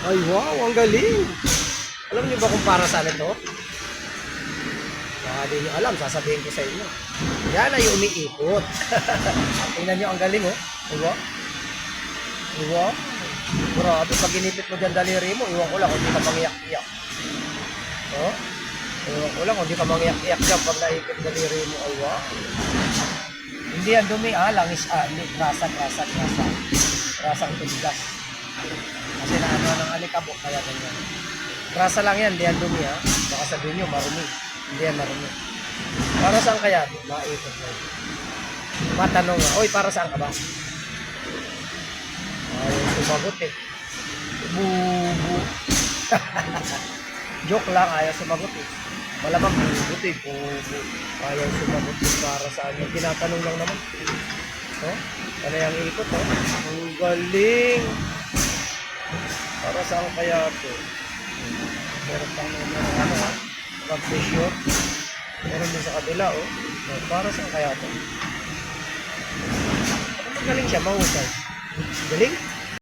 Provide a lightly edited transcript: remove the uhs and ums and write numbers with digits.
Ay, wow, ang galing. Alam niyo ba kung para saan ito? Baka di niyo alam, sasabihin ko sa inyo. Yan ay umiikot. Tingnan niyo, ang galing, oh. Diba? Diba? Grabe, pag ginipit mo dyan daliri mo, iwan ko lang, hindi ka mangiyak-iyak. Oh? Iwan ko lang, hindi ka mangiyak-iyak dyan pag naipit daliri mo. Ay, wow. Hindi yan dumi, langis, hindi, grasa. Grasang tubigas. Kasi naano ng alikabok, kaya ganyan. Grasa lang yan, hindi yan dumi, ha. Baka sabihin nyo, marumi. Hindi yan marumi. Para saan kaya? Maikot mo. Matanong nga, oy, para saan ka ba? Ay, sumagot eh. Bubu. Joke lang, ayaw sumagot eh. Malamang bubuto eh, bubu. Ayaw sumagot eh para saan. Yung tinatanong lang naman. Oh, ano yung ikot, oh? Ang galing. Para saan kaya ito? Meron pang ano, ha? Mag-pressure. Meron din sa kabila, oh. Para saan kaya ito? Magaling siya, mahusay. Galing?